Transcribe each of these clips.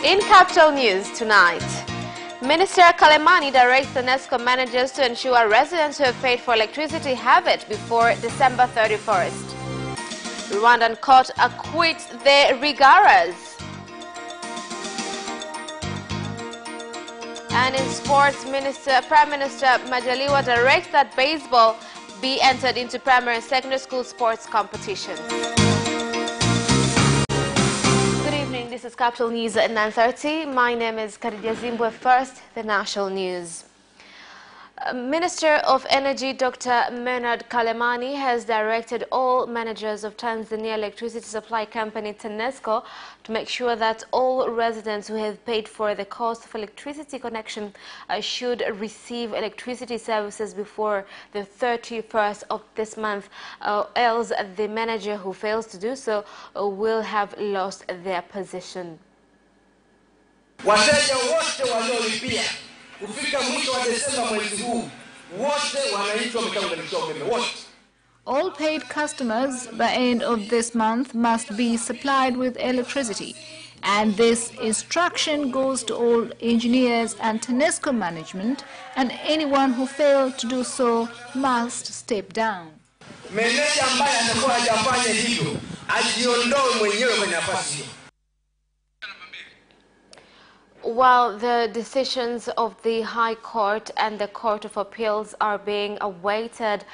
In Capital News tonight, Minister Kalemani directs the NESCO managers to ensure residents who have paid for electricity have it before December 31st. Rwandan court acquits the Rigaras. And in sports, Prime Minister Majaliwa directs that baseball be entered into primary and secondary school sports competitions. This is Capital News at 9:30. My name is Khadija Zimbwe. First, the national news. Minister of Energy Dr. Bernard Kalemani has directed all managers of Tanzania Electricity Supply Company TANESCO to make sure that all residents who have paid for the cost of electricity connection should receive electricity services before the 31st of this month, else the manager who fails to do so will have lost their position. Wateja wote waliolipia kufika mwisho wa Desemba mwezi huu wote wanaitwa wameunganishwa umeme wote. All paid customers by end of this month must be supplied with electricity, and this instruction goes to all engineers and TANESCO management, and anyone who failed to do so must step down. Meneja ambaye atakuwa hajafanya hivyo ajiondoe mwenyewe kwenye nafasi hiyo. While the decisions of the High Court and the Court of Appeals are being awaited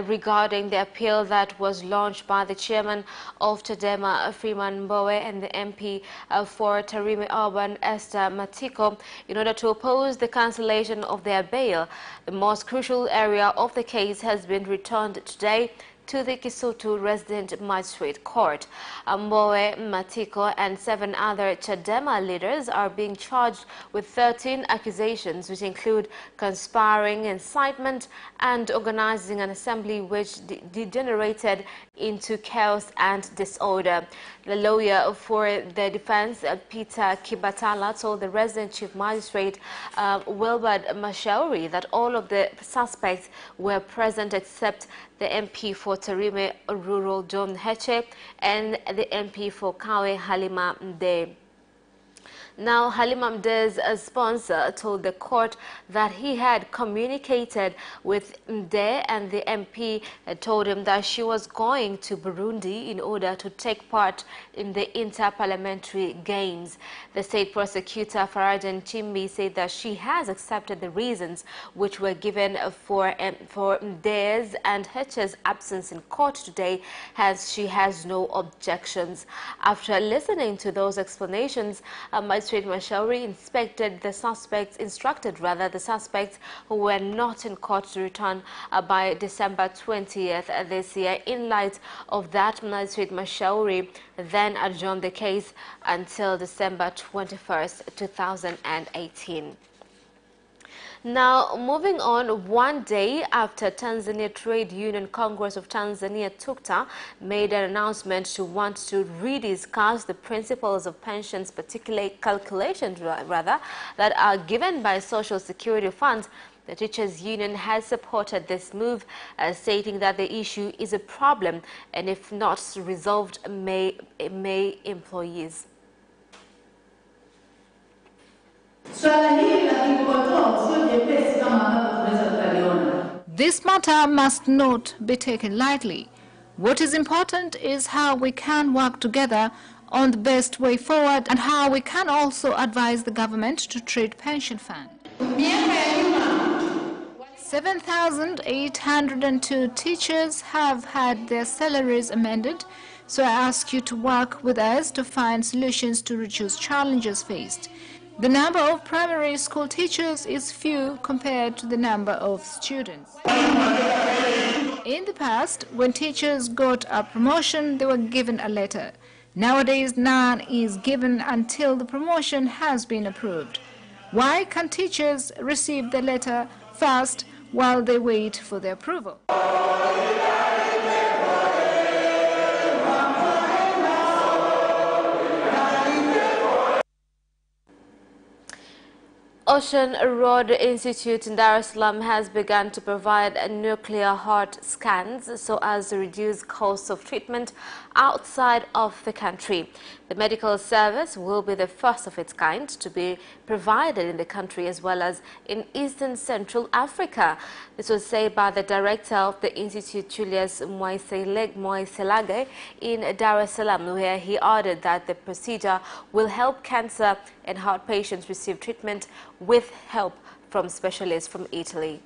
regarding the appeal that was launched by the chairman of Chadema, Freeman Mbowe, and the MP for Tarime Urban, Esther Matiko, in order to oppose the cancellation of their bail, the most crucial area of the case has been returned today to the Kisutu Resident Magistrate Court. Mbowe, Matiko, and 7 other Chadema leaders are being charged with 13 accusations, which include conspiring, incitement, and organizing an assembly which degenerated into chaos and disorder. The lawyer for the defense, Peter Kibatala, told the resident chief magistrate, Wilbert Mashauri, that all of the suspects were present except the MP for Tarime Rural, John Heche, and the MP for Kawe, Halima Mdee. Now, Halima Mdee's sponsor told the court that he had communicated with Mdee, and the MP told him that she was going to Burundi in order to take part in the inter-parliamentary games. The state prosecutor, Farajan Chimbi, said that she has accepted the reasons which were given for Mdee's and Heche's absence in court today, as she has no objections. After listening to those explanations, Magistrate Mashauri instructed the suspects who were not in court to return by December 20th this year. In light of that, Magistrate Mashauri then adjourned the case until December 21st, 2018. Now, moving on, one day after Tanzania Trade Union Congress of Tanzania TUCTA made an announcement to want to rediscuss the principles of pensions, particularly calculations that are given by Social Security funds, the Teachers Union has supported this move, stating that the issue is a problem and if not resolved may employees. This matter must not be taken lightly. What is important is how we can work together on the best way forward and how we can also advise the government to treat pension fund. 7,802 teachers have had their salaries amended, so I ask you to work with us to find solutions to reduce challenges faced. The number of primary school teachers is few compared to the number of students. In the past, when teachers got a promotion, they were given a letter. Nowadays, none is given until the promotion has been approved. Why can't teachers receive the letter first while they wait for the approval? Ocean Road Institute in Dar es Salaam has begun to provide nuclear heart scans so as to reduce costs of treatment outside of the country. The medical service will be the first of its kind to be provided in the country as well as in Eastern Central Africa. This was said by the director of the Institute, Julius Moiselage, in Dar es Salaam, where he added that the procedure will help cancer and heart patients receive treatment with help from specialists from Italy.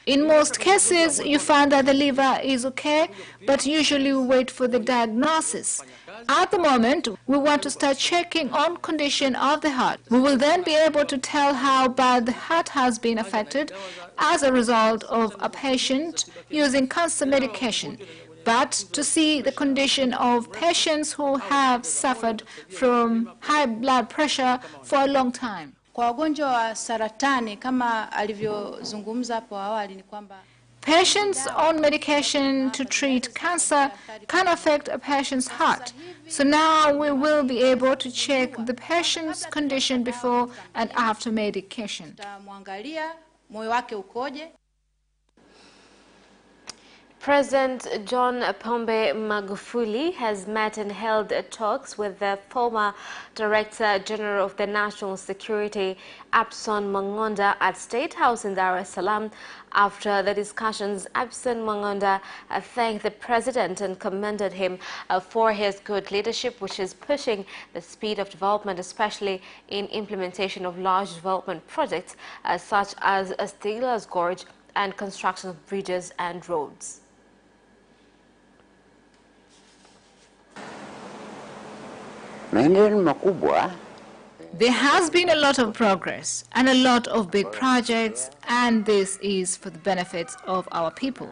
In most cases, you find that the liver is okay, but usually we wait for the diagnosis. At the moment, we want to start checking on condition of the heart. We will then be able to tell how bad the heart has been affected as a result of a patient using cancer medication. But to see the condition of patients who have suffered from high blood pressure for a long time. Kwa wagonjwa wa saratani kama alivyozungumza hapo awali ni kwamba patients on medication to treat cancer can affect a patient's heart. So now we will be able to check the patient's condition before and after medication. Tutamwangalia moyo wake ukoje. President John Pombe Magufuli has met and held talks with the former Director General of the National Security, Abson Mangonda, at State House in Dar es Salaam. After the discussions, Abson Mangonda thanked the President and commended him for his good leadership, which is pushing the speed of development, especially in implementation of large development projects such as Stigler's Gorge and construction of bridges and roads. There has been a lot of progress and a lot of big projects, and this is for the benefits of our people.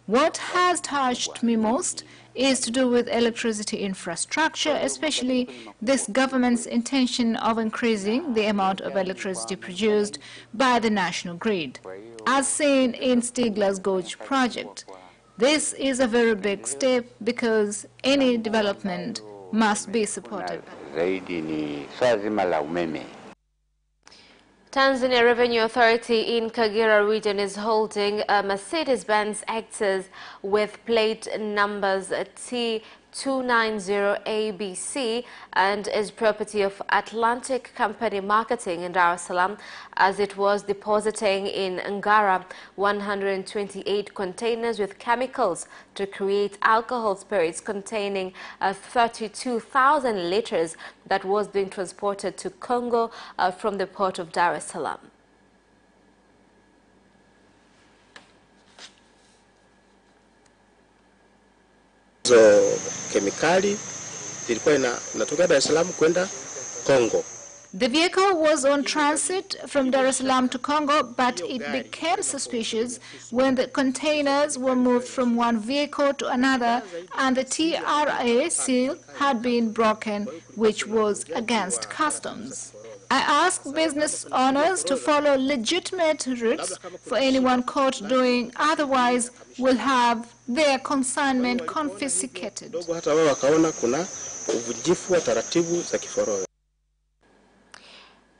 What has touched me most is to do with electricity infrastructure, especially this government's intention of increasing the amount of electricity produced by the national grid, as seen in Stigler's Gorge project. This is a very big step because any development must be supported. Tanzania Revenue Authority in Kagera region is holding a Mercedes-Benz Exes with plate numbers T290ABC and is property of Atlantic Company Marketing in Dar es Salaam, as it was depositing in Ngara 128 containers with chemicals to create alcohol spirits containing 32,000 liters that was being transported to Congo from the port of Dar es Salaam. Kemikali ilikuwa inatoka Dar es Salaam kwenda Congo. The vehicle was on transit from Dar es Salaam to Congo, but it became suspicious when the containers were moved from one vehicle to another and the TRA seal had been broken, which was against customs. I asked business owners to follow legitimate routes, for anyone caught doing otherwise will have their consignment confiscated.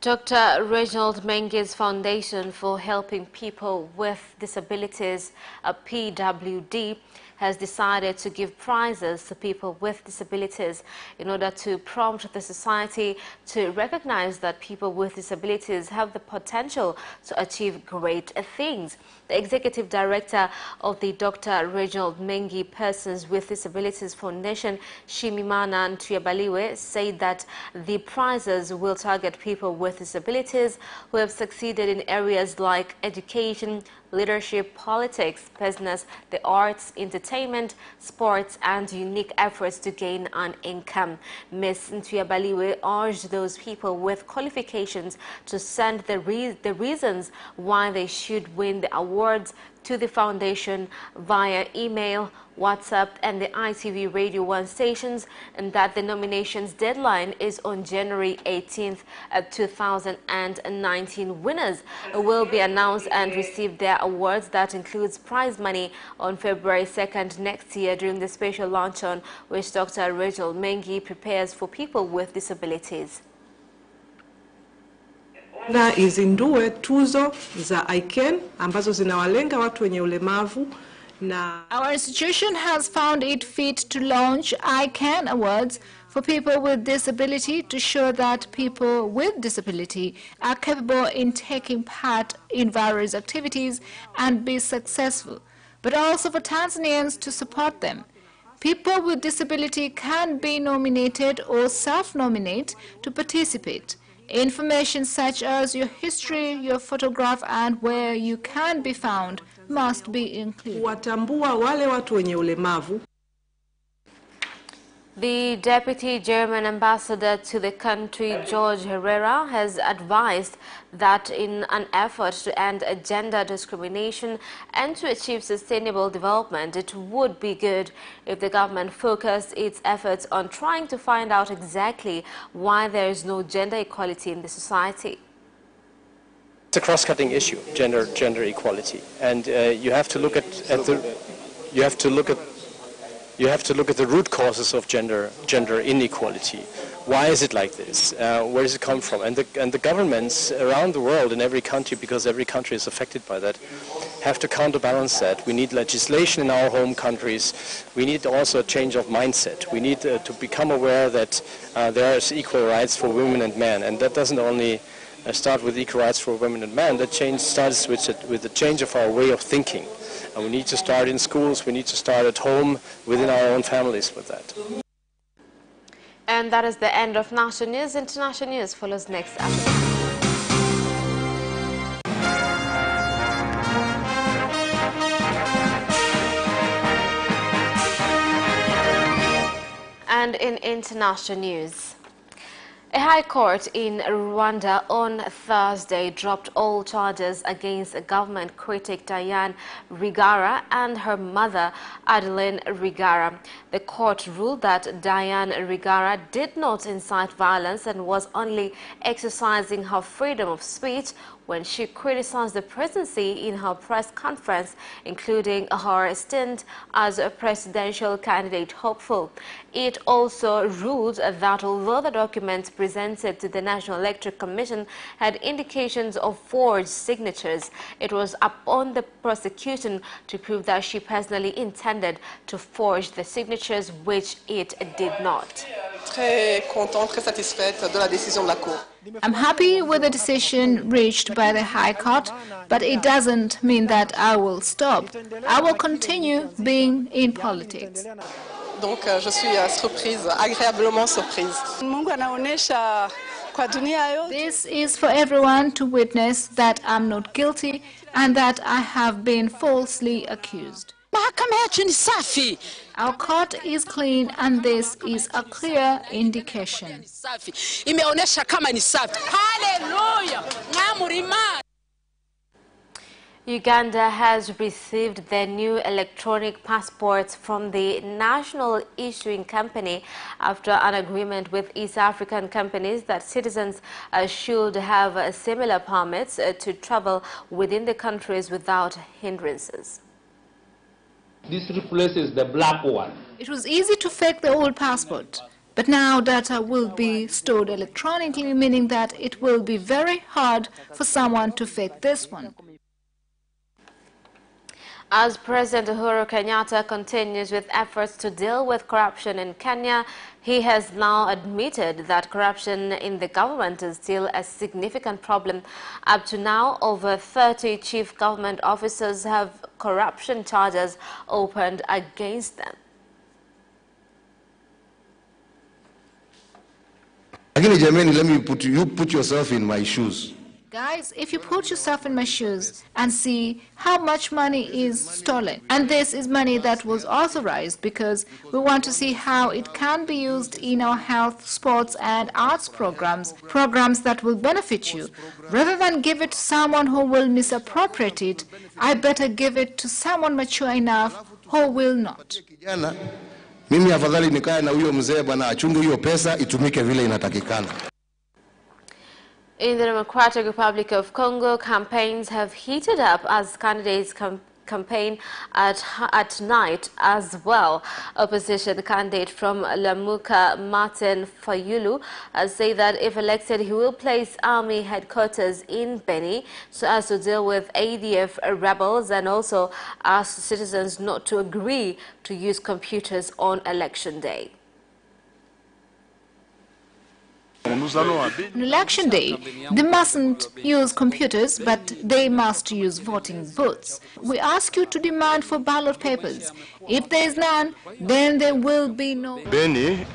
Dr. Reginald Mengi's Foundation for Helping People with Disabilities, PWD, has decided to give prizes to people with disabilities in order to prompt the society to recognize that people with disabilities have the potential to achieve great things. The executive director of the Dr. Reginald Mengi Persons with Disabilities Foundation, Shimimana Ntuyabaliwe, said that the prizes will target people with disabilities who have succeeded in areas like education, leadership, politics, business, the arts, entertainment, sports, and unique efforts to gain an income. Ms. Ntuyabaliwe urged those people with qualifications to send the reasons why they should win the awards to the foundation via email, WhatsApp and the ITV Radio 1 stations, and that the nominations deadline is on January 18th, 2019. Winners will be announced and receive their awards. That includes prize money on February 2nd next year during the special luncheon which Dr. Rachel Mengi prepares for people with disabilities. Na izindue tuzo za ICANN ambazo zinawalenga watu wenye ulemavu. Our institution has found it fit to launch ICANN Awards for people with disability to show that people with disability are capable in taking part in various activities and be successful, but also for Tanzanians to support them. People with disability can be nominated or self-nominate to participate. Information such as your history, your photograph, and where you can be found must be included. Watambua wale watu wenye ulemavu. The Deputy German Ambassador to the country, George Herrera, has advised that in an effort to end gender discrimination and to achieve sustainable development, it would be good if the government focused its efforts on trying to find out exactly why there is no gender equality in the society. It's a cross-cutting issue, gender equality, and you have to look at the root causes of gender inequality. Why is it like this? Where does it come from? And the governments around the world, in every country, because every country is affected by that, have to counterbalance that. We need legislation in our home countries. We need also a change of mindset. We need to become aware that there is equal rights for women and men, and that doesn't only start with equal rights for women and men. That change starts with the change of our way of thinking. And we need to start in schools, we need to start at home, within our own families with that. And that is the end of national news. International news follows next after. And in international news, a high court in Rwanda on Thursday dropped all charges against government critic Diane Rwigara and her mother Adeline Rwigara. The court ruled that Diane Rwigara did not incite violence and was only exercising her freedom of speech when she criticized the presidency in her press conference, including her stint as a presidential candidate hopeful. It also ruled that although the documents presented to the National Electoral Commission had indications of forged signatures, it was upon the prosecution to prove that she personally intended to forge the signatures, which it did not. I'm happy with the decision reached by the High Court, but it doesn't mean that I will stop. I will continue being in politics. Donc, je suis surprise, agréablement surprise. This is for everyone to witness that I'm not guilty and that I have been falsely accused. Our court is clean and this is a clear indication. Uganda has received their new electronic passports from the National Issuing Company after an agreement with East African companies that citizens should have similar permits to travel within the countries without hindrances. This replaces the black one. It was easy to fake the old passport, but now data will be stored electronically, meaning that it will be very hard for someone to fake this one. As President Uhuru Kenyatta continues with efforts to deal with corruption in Kenya, he has now admitted that corruption in the government is still a significant problem. Up to now, over 30 chief government officers have corruption charges opened against them. Lakini jamani, let me put yourself in my shoes. Guys, if you put yourself in my shoes and see how much money is stolen, and this is money that was authorized because we want to see how it can be used in our health, sports and arts programs that will benefit you. Rather than give it to someone who will misappropriate it, I better give it to someone mature enough who will not. Mimi afadhali nikae na huyo mzee bwana achunge hiyo pesa itumike vile inatakikana. In the Democratic Republic of Congo, campaigns have heated up as candidates campaign at night as well. Opposition candidate from Lamuka, Martin Fayulu, say that if elected, he will place army headquarters in Beni so as to deal with ADF rebels, and also ask citizens not to agree to use computers on election day. On election day, they mustn't use computers, but they must use voting booths. We ask you to demand for ballot papers. If there is none, then there will be no. Beni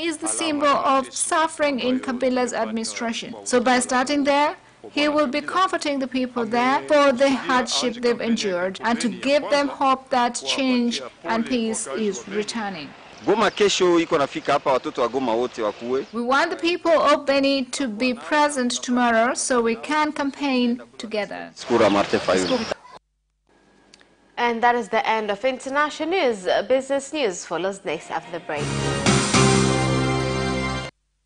is the symbol of suffering in Kabila's administration. So by starting there, he will be comforting the people there for the hardship they've endured and to give them hope that change and peace is returning. We want the people of Beni to be present tomorrow so we can campaign together. And that is the end of international news. Business news follows next after the break.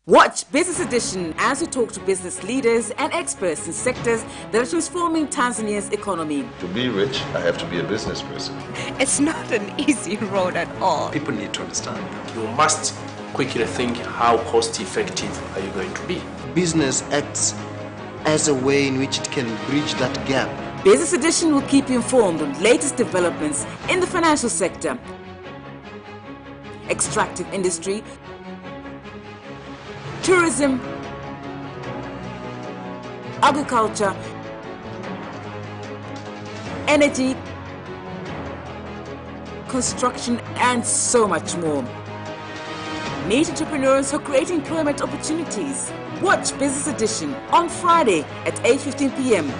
Watch Business Edition as we talk to business leaders and experts in sectors that are transforming Tanzania's economy. To be rich, I have to be a business person. It's not an easy road at all. People need to understand. You must quickly think how cost effective are you going to be. Business acts as a way in which it can bridge that gap. Business Edition will keep you informed on latest developments in the financial sector, extractive industry, tourism, agriculture, energy, construction, and so much more. Meet entrepreneurs who create employment opportunities. Watch Business Edition on Friday at 8:15 p.m.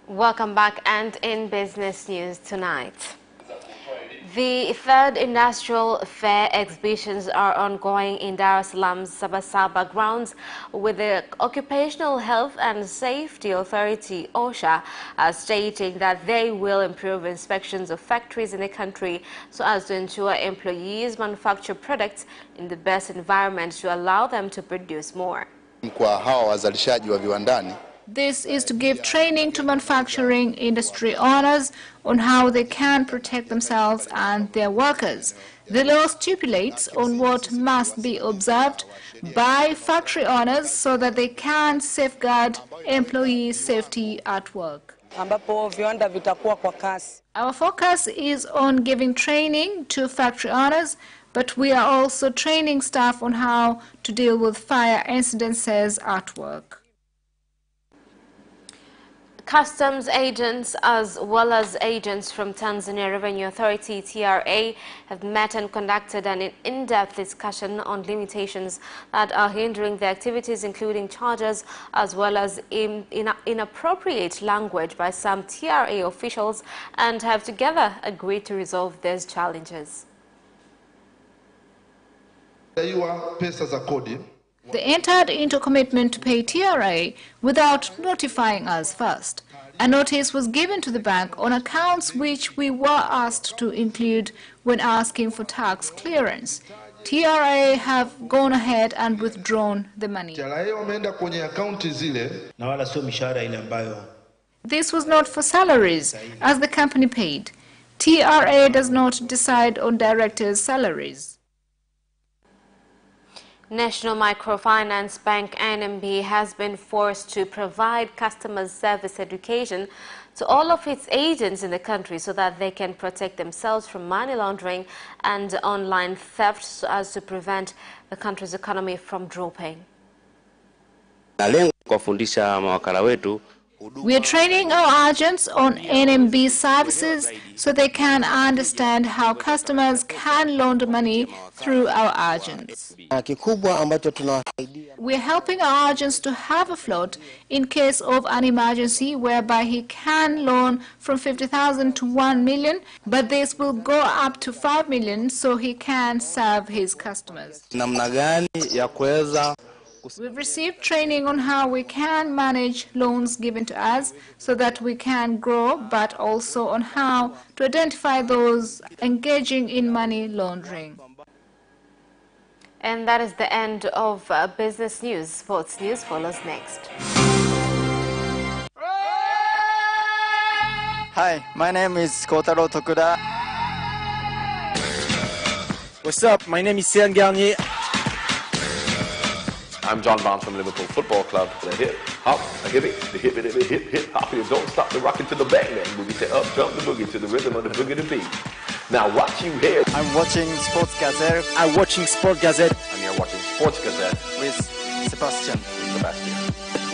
Welcome back, and in business news tonight. The third industrial fair exhibitions are ongoing in Dar es Salaam's Sabasaba grounds, with the Occupational Health and Safety Authority, OSHA, stating that they will improve inspections of factories in the country so as to ensure employees manufacture products in the best environment to allow them to produce more. Kwa hawa wazalishaji wa viwandani, this is to give training to manufacturing industry owners on how they can protect themselves and their workers. The law stipulates on what must be observed by factory owners so that they can safeguard employee safety at work. Our focus is on giving training to factory owners, but we are also training staff on how to deal with fire incidences at work. Customs agents as well as agents from Tanzania Revenue Authority (TRA) have met and conducted an in-depth discussion on limitations that are hindering the activities, including charges as well as inappropriate language by some TRA officials, and have together agreed to resolve these challenges. They entered into a commitment to pay TRA without notifying us first. A notice was given to the bank on accounts which we were asked to include when asking for tax clearance. TRA have gone ahead and withdrawn the money. This was not for salaries, as the company paid. TRA does not decide on directors' salaries. National Microfinance Bank (NMB) has been forced to provide customer service education to all of its agents in the country so that they can protect themselves from money laundering and online theft so as to prevent the country's economy from dropping. We are training our agents on NMB services so they can understand how customers can launder money through our agents. We are helping our agents to have a float in case of an emergency whereby he can loan from 50,000 to 1 million, but this will go up to 5 million so he can serve his customers. We've received training on how we can manage loans given to us so that we can grow, but also on how to identify those engaging in money laundering. And that is the end of business news. Sports news follows next. Hi, my name is Kotaro Tokuda. What's up? My name is Céline Garnier. I'm John Barnes from Liverpool Football Club. The hip hop, a hip it, the hip it, the hip hop. You don't stop the rockin' to the bang bang boogie, to up jump the boogie to the rhythm of the boogie to beat. Now what you hear? I'm watching Sports Gazette. I'm watching Sport Gazette. And you're watching Sports Gazette with Sebastian.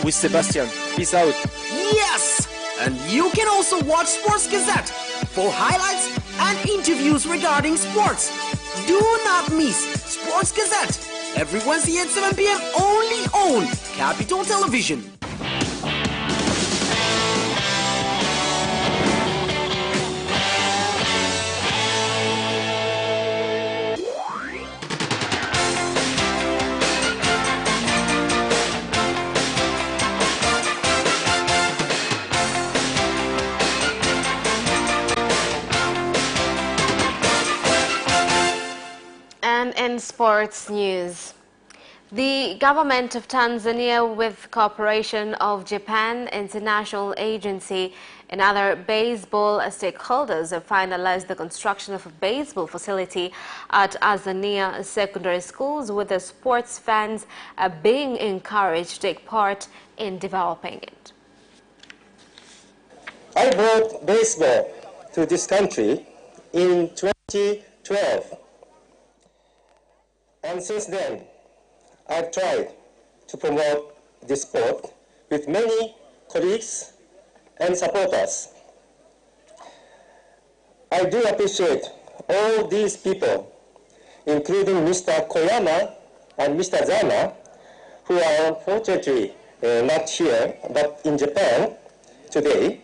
With Sebastian. Peace out. Yes! And you can also watch Sports Gazette for highlights and interviews regarding sports. Do not miss Sports Gazette every Wednesday at 7 p.m. only on Capital Television. And in sports news, the government of Tanzania, with cooperation of Japan International Agency and other baseball stakeholders, have finalized the construction of a baseball facility at Azania secondary schools, with the sports fans being encouraged to take part in developing it. I brought baseball to this country in 2012. And since then, I've tried to promote this sport with many colleagues and supporters. I do appreciate all these people, including Mr. Koyama and Mr. Zama, who are unfortunately not here, but in Japan today.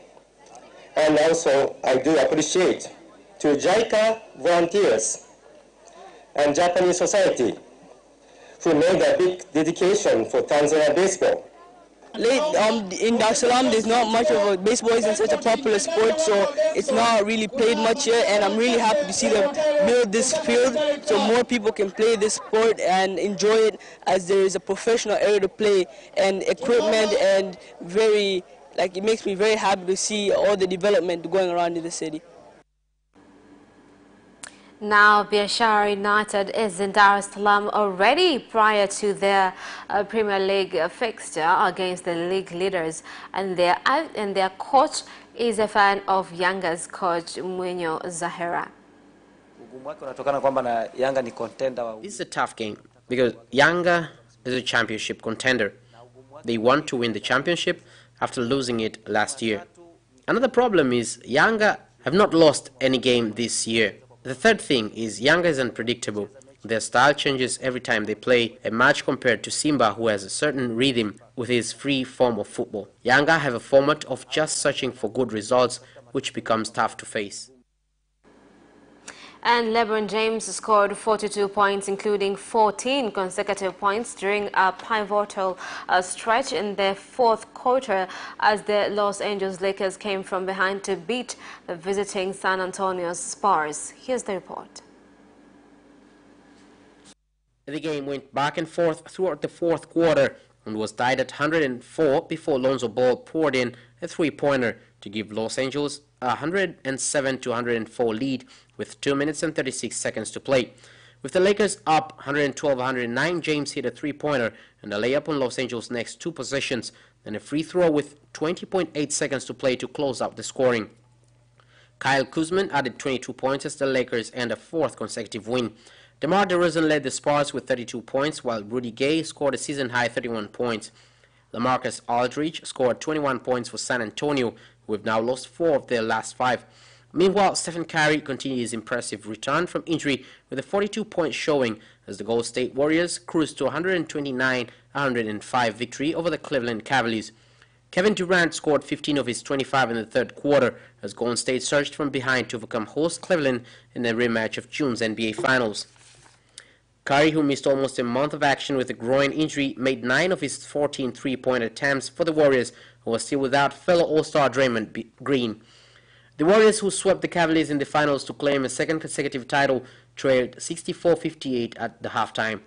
And also, I do appreciate to JICA volunteers and Japanese society, who made a big dedication for Tanzania baseball. In Dar es Salaam, there's not much of a baseball isn't such a popular sport, so it's not really played much here. And I'm really happy to see them build this field so more people can play this sport and enjoy it, as there is a professional area to play and equipment, and it makes me very happy to see all the development going around in the city. Now, Biashara United is in Dar es Salaam already prior to their Premier League fixture against the league leaders, and their coach is a fan of Yanga's coach Mwinyo Zahera. This is a tough game because Yanga is a championship contender. They want to win the championship after losing it last year. Another problem is Yanga have not lost any game this year. The third thing is Yanga is unpredictable. Their style changes every time they play a match compared to Simba, who has a certain rhythm with his free form of football. Yanga have a format of just searching for good results, which becomes tough to face. And LeBron James scored 42 points, including 14 consecutive points during a pivotal stretch in the fourth quarter as the Los Angeles Lakers came from behind to beat the visiting San Antonio Spurs. Here's the report. The game went back and forth throughout the fourth quarter and was tied at 104 before Lonzo Ball poured in a three-pointer to give Los Angeles a 107-104 lead with 2 minutes and 36 seconds to play. With the Lakers up 112-109, James hit a three-pointer and a layup on Los Angeles' next two possessions, then a free throw with 20.8 seconds to play to close out the scoring. Kyle Kuzma added 22 points as the Lakers earned a fourth consecutive win. DeMar DeRozan led the Spurs with 32 points, while Rudy Gay scored a season-high 31 points. LaMarcus Aldridge scored 21 points for San Antonio, who have now lost 4 of their last 5. Meanwhile, Stephen Curry continued his impressive return from injury with a 42-point showing as the Golden State Warriors cruised to a 129-105 victory over the Cleveland Cavaliers. Kevin Durant scored 15 of his 25 in the third quarter as Golden State surged from behind to overcome host Cleveland in a rematch of June's NBA Finals. Curry, who missed almost a month of action with a groin injury, made 9 of his 14 three-point attempts for the Warriors, who were still without fellow All-Star Draymond Green. The Warriors, who swept the Cavaliers in the finals to claim a second consecutive title, trailed 64-58 at the halftime,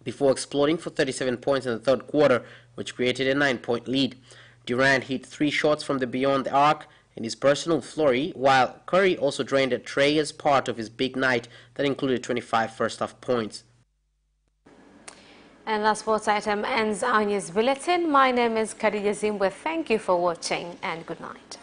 before exploding for 37 points in the third quarter, which created a 9-point lead. Durant hit 3 shots from the beyond the arc in his personal flurry, while Curry also drained a tray as part of his big night that included 25 first-half points. And that sports item ends our news bulletin. My name is Khadija Zimbwe. Thank you for watching and good night.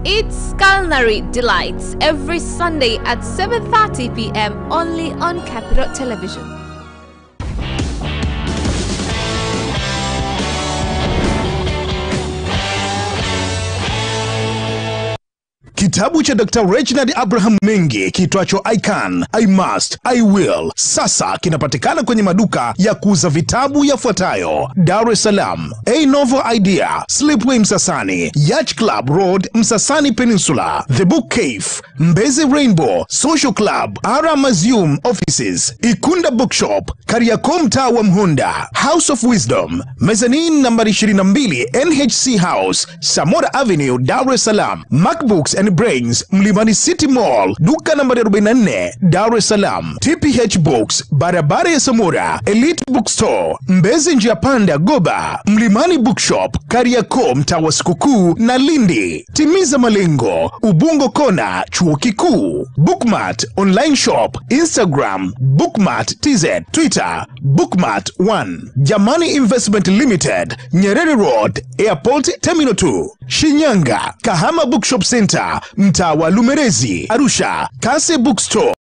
It's Culinary Delights every Sunday at 7:30 p.m. only on Capital Television. Kitabu cha Dr. Reginald Abraham Mengi kitwacho I Can, I Must, I Will sasa kinapatikana kwenye maduka ya kuuza vitabu yafuatayo: Dar es Salaam, A Novel Idea, Slipway Msasani, Yacht Club Road, Msasani Peninsula, The Book Cave, Mbezi Rainbow, Social Club, Ara Museum Offices, Ikunda Bookshop, Kariakoo mtaa wa Mhonda, House of Wisdom, Mezzanine nambari 22, NHC House, Samora Avenue, Dar es Salaam, MacBooks and Brains, Mlimani City Mall, duka nambari 44, Dar es Salaam, TPH Books, barabara ya Samora, Elite Bookstore, Mbezi njia panda Goba, Mlimani Bookshop, Kariakoo mtaa wa Sikukuu na Lindi, Timiza Malengo, Ubungo Kona, Chuo Kikuu, Bookmart Online Shop, Instagram, Bookmart TZ, Twitter, Bookmart 1, Jamani Investment Limited, Nyerere Road, Airport Terminal 2, Shinyanga, Kahama Bookshop Center, mtaa wa Lumerezi, Arusha, Kase Bookstore.